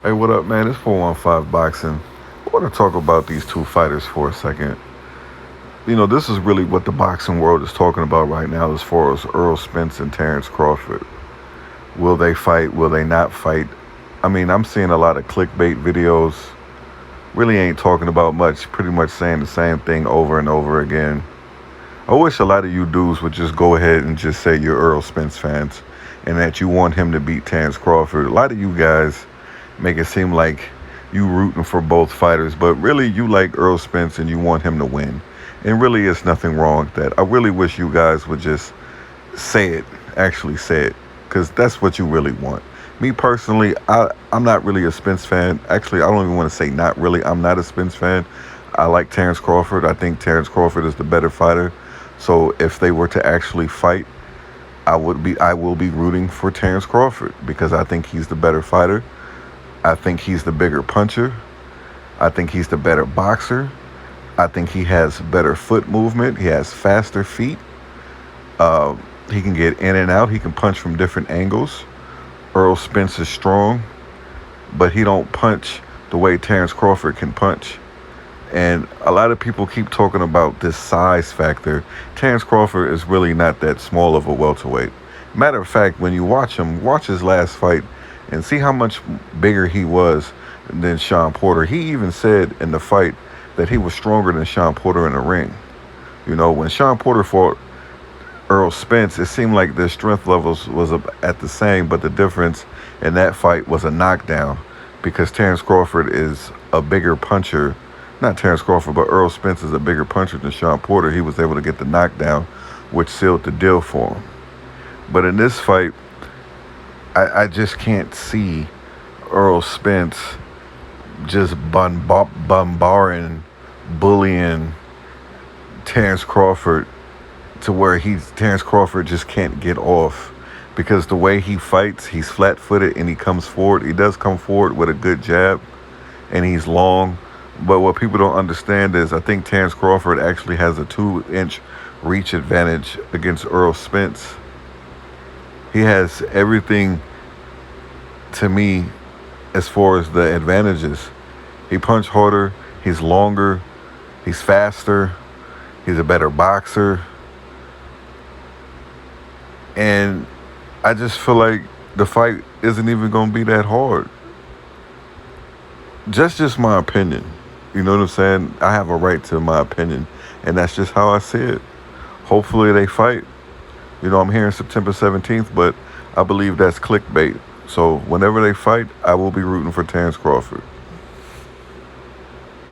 Hey, what up, man? It's 415 Boxing. I want to talk about these two fighters for a second. This is really what the boxing world is talking about right now as far as Errol Spence and Terence Crawford. Will they fight? Will they not fight? I mean, I'm seeing a lot of clickbait videos. Really ain't talking about much, pretty much saying the same thing over and over again. I wish a lot of you dudes would just go ahead and just say you're Errol Spence fans and that you want him to beat Terence Crawford. A lot of you guys make it seem like you rooting for both fighters, but really you like Errol Spence and you want him to win. And really it's nothing wrong with that. I really wish you guys would just actually say it, because that's what you really want. Me personally, I'm not really a Spence fan. Actually, I don't even want to say not really. I'm not a Spence fan. I like Terence Crawford. I think Terence Crawford is the better fighter. So if they were to actually fight, I will be rooting for Terence Crawford because I think he's the better fighter. I think he's the bigger puncher. I think he's the better boxer. I think he has better foot movement. He has faster feet. He can get in and out. He can punch from different angles. Errol Spence is strong, but he don't punch the way Terence Crawford can punch. And a lot of people keep talking about this size factor. Terence Crawford is really not that small of a welterweight. Matter of fact, when you watch him, watch his last fight and see how much bigger he was than Sean Porter. He even said in the fight that he was stronger than Sean Porter in the ring. When Sean Porter fought Errol Spence, it seemed like their strength levels was at the same, but the difference in that fight was a knockdown because Terence Crawford is a bigger puncher. Not Terence Crawford, but Errol Spence is a bigger puncher than Sean Porter. He was able to get the knockdown, which sealed the deal for him. But in this fight, I just can't see Errol Spence just bombarding, bullying Terence Crawford to where Terence Crawford just can't get off, because the way he fights, he's flat-footed and he comes forward. He does come forward with a good jab and he's long. But what people don't understand is I think Terence Crawford actually has a 2-inch reach advantage against Errol Spence. He has everything, to me, as far as the advantages. He punch harder, he's longer, he's faster, he's a better boxer. And I just feel like the fight isn't even going to be that hard. Just my opinion. You know what I'm saying? I have a right to my opinion, and that's just how I see it. Hopefully they fight. I'm hearing September 17th, but I believe that's clickbait. So whenever they fight, I will be rooting for Terence Crawford.